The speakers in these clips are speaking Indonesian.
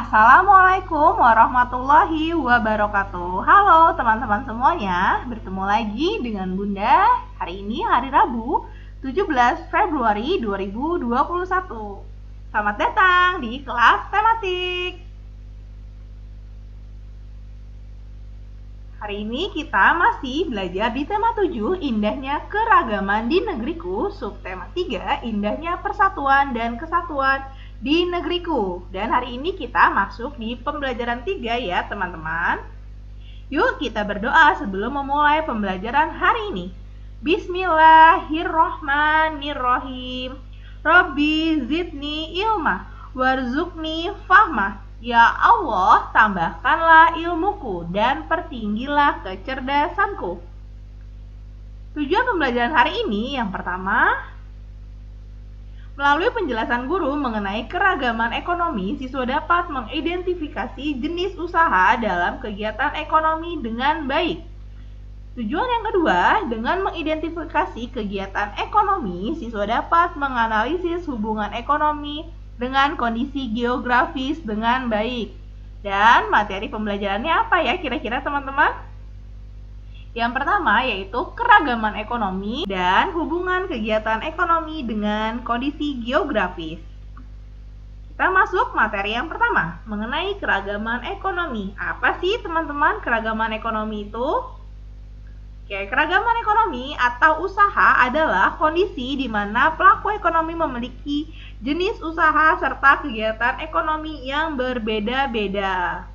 Assalamualaikum warahmatullahi wabarakatuh. Halo teman-teman semuanya, bertemu lagi dengan Bunda. Hari ini hari Rabu, 17 Februari 2021. Selamat datang di kelas tematik. Hari ini kita masih belajar di tema 7, indahnya keragaman di negeriku, subtema 3, indahnya persatuan dan kesatuan di negeriku. Dan hari ini kita masuk di pembelajaran 3 ya teman-teman. Yuk kita berdoa sebelum memulai pembelajaran hari ini. Bismillahirrohmanirrohim. Rabbi zidni ilma warzuqni fahma. Ya Allah, tambahkanlah ilmuku dan pertinggilah kecerdasanku. Tujuan pembelajaran hari ini yang pertama, melalui penjelasan guru mengenai keragaman ekonomi, siswa dapat mengidentifikasi jenis usaha dalam kegiatan ekonomi dengan baik. Tujuan yang kedua, dengan mengidentifikasi kegiatan ekonomi, siswa dapat menganalisis hubungan ekonomi dengan kondisi geografis dengan baik. Dan materi pembelajarannya apa ya kira-kira teman-teman? Yang pertama yaitu keragaman ekonomi dan hubungan kegiatan ekonomi dengan kondisi geografis. Kita masuk materi yang pertama, mengenai keragaman ekonomi. Apa sih teman-teman keragaman ekonomi itu? Oke, keragaman ekonomi atau usaha adalah kondisi di mana pelaku ekonomi memiliki jenis usaha serta kegiatan ekonomi yang berbeda-beda.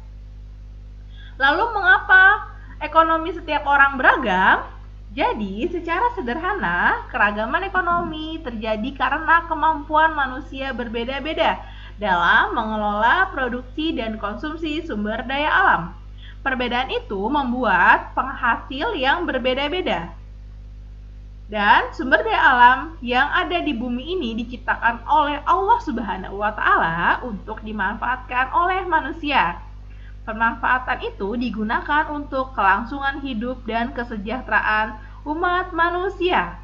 Lalu mengapa ekonomi setiap orang beragam? Jadi, secara sederhana, keragaman ekonomi terjadi karena kemampuan manusia berbeda-beda dalam mengelola produksi dan konsumsi sumber daya alam. Perbedaan itu membuat penghasil yang berbeda-beda. Dan sumber daya alam yang ada di bumi ini diciptakan oleh Allah Subhanahu wa Ta'ala untuk dimanfaatkan oleh manusia. Pemanfaatan itu digunakan untuk kelangsungan hidup dan kesejahteraan umat manusia.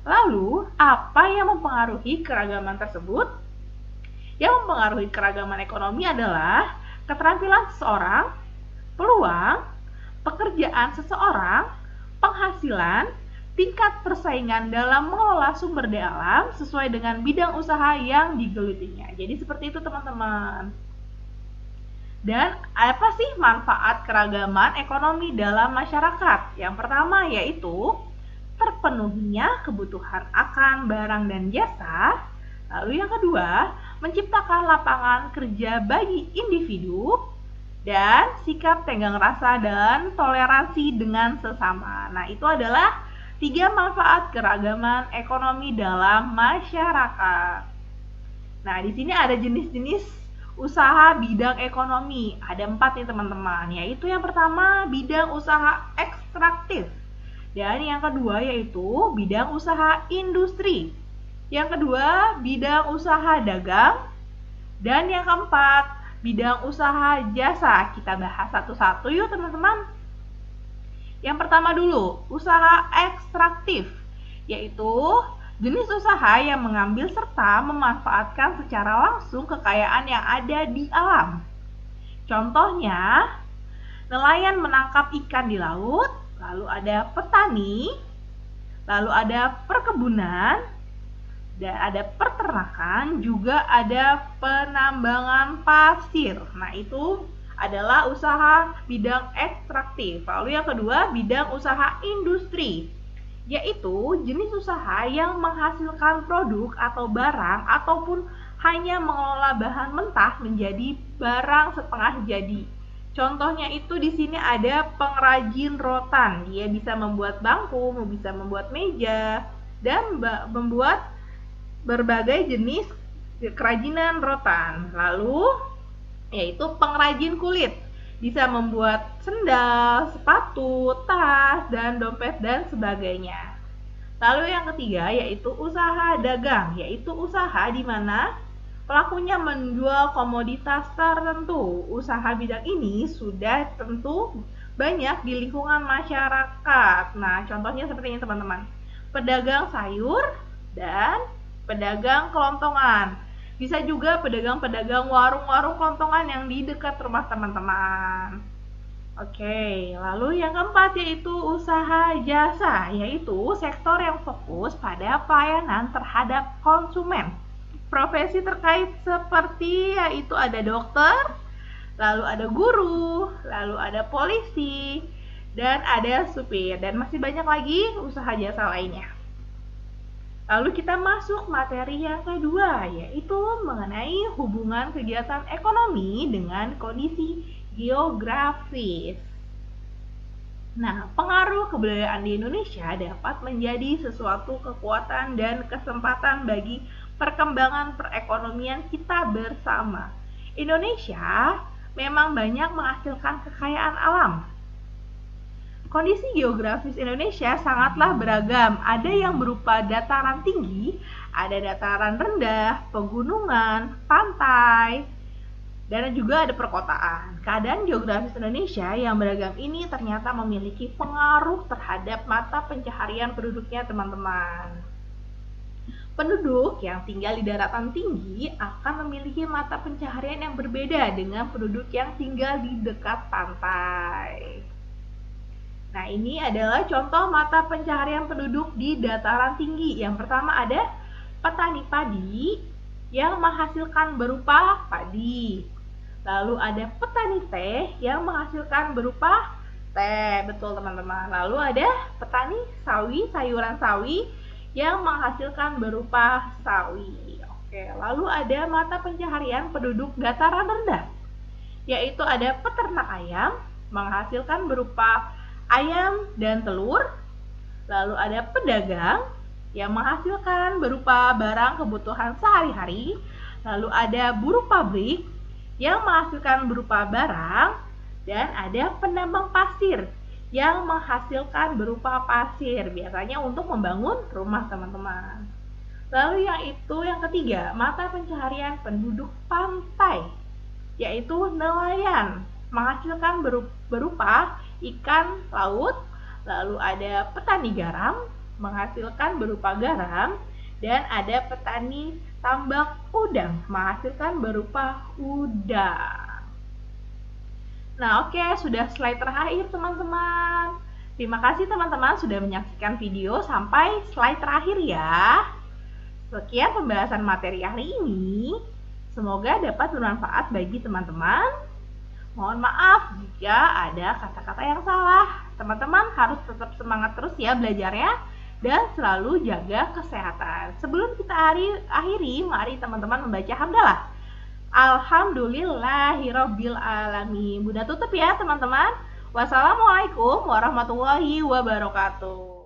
Lalu, apa yang mempengaruhi keragaman tersebut? Yang mempengaruhi keragaman ekonomi adalah keterampilan seseorang, peluang, pekerjaan seseorang, penghasilan, tingkat persaingan dalam mengelola sumber daya alam sesuai dengan bidang usaha yang digelutinya. Jadi seperti itu teman-teman. Dan apa sih manfaat keragaman ekonomi dalam masyarakat? Yang pertama yaitu terpenuhinya kebutuhan akan barang dan jasa. Lalu yang kedua, menciptakan lapangan kerja bagi individu. Dan sikap tenggang rasa dan toleransi dengan sesama. Nah, itu adalah 3 manfaat keragaman ekonomi dalam masyarakat. Nah, di sini ada jenis-jenis usaha bidang ekonomi. Ada 4 nih teman-teman, yaitu yang pertama bidang usaha ekstraktif. Dan yang kedua yaitu bidang usaha industri. Yang kedua bidang usaha dagang. Dan yang keempat bidang usaha jasa. Kita bahas satu-satu yuk teman-teman. Yang pertama dulu, usaha ekstraktif, yaitu jenis usaha yang mengambil serta memanfaatkan secara langsung kekayaan yang ada di alam. Contohnya, nelayan menangkap ikan di laut, lalu ada petani, lalu ada perkebunan, dan ada peternakan, juga ada penambangan pasir. Nah, itu adalah usaha bidang ekstraktif. Lalu yang kedua, bidang usaha industri, yaitu jenis usaha yang menghasilkan produk atau barang ataupun hanya mengelola bahan mentah menjadi barang setengah jadi. Contohnya itu di sini ada pengrajin rotan. Dia bisa membuat bangku, bisa membuat meja, dan membuat berbagai jenis kerajinan rotan. Lalu yaitu pengrajin kulit, bisa membuat sendal, sepatu, tas, dan dompet dan sebagainya. Lalu yang ketiga yaitu usaha dagang, yaitu usaha di mana pelakunya menjual komoditas tertentu. Usaha bidang ini sudah tentu banyak di lingkungan masyarakat. Nah, contohnya seperti ini teman-teman. Pedagang sayur dan pedagang kelontongan. Bisa juga pedagang-pedagang warung-warung kelontongan yang di dekat rumah teman-teman. Oke, lalu yang keempat yaitu usaha jasa, yaitu sektor yang fokus pada pelayanan terhadap konsumen. Profesi terkait seperti yaitu ada dokter, lalu ada guru, lalu ada polisi, dan ada supir, dan masih banyak lagi usaha jasa lainnya. Lalu kita masuk materi yang kedua, yaitu mengenai hubungan kegiatan ekonomi dengan kondisi geografis. Nah, pengaruh kebudayaan di Indonesia dapat menjadi sesuatu kekuatan dan kesempatan bagi perkembangan perekonomian kita bersama. Indonesia memang banyak menghasilkan kekayaan alam. Kondisi geografis Indonesia sangatlah beragam. Ada yang berupa dataran tinggi, ada dataran rendah, pegunungan, pantai, dan juga ada perkotaan. Keadaan geografis Indonesia yang beragam ini ternyata memiliki pengaruh terhadap mata pencaharian penduduknya, teman-teman. Penduduk yang tinggal di daratan tinggi akan memiliki mata pencaharian yang berbeda dengan penduduk yang tinggal di dekat pantai. Nah, ini adalah contoh mata pencaharian penduduk di dataran tinggi. Yang pertama ada petani padi yang menghasilkan berupa padi. Lalu ada petani teh yang menghasilkan berupa teh. Betul, teman-teman. Lalu ada petani sawi, sayuran sawi yang menghasilkan berupa sawi. Oke, lalu ada mata pencaharian penduduk dataran rendah, yaitu ada peternak ayam menghasilkan berupa ayam dan telur. Lalu ada pedagang yang menghasilkan berupa barang kebutuhan sehari-hari. Lalu ada buruh pabrik yang menghasilkan berupa barang. Dan ada penambang pasir yang menghasilkan berupa pasir, biasanya untuk membangun rumah, teman-teman. Lalu yang ketiga, mata pencaharian penduduk pantai, yaitu nelayan, menghasilkan berupa ikan laut. Lalu ada petani garam menghasilkan berupa garam, dan ada petani tambak udang menghasilkan berupa udang. Nah, oke, sudah slide terakhir, teman-teman. Terima kasih teman-teman sudah menyaksikan video sampai slide terakhir ya. Sekian pembahasan materi hari ini. Semoga dapat bermanfaat bagi teman-teman. Mohon maaf jika ada kata-kata yang salah. Teman-teman harus tetap semangat terus ya belajarnya dan selalu jaga kesehatan. Sebelum kita akhiri, mari teman-teman membaca hamdalah. Alhamdulillahirabbil alamin. Bunda tutup ya teman-teman. Wassalamualaikum warahmatullahi wabarakatuh.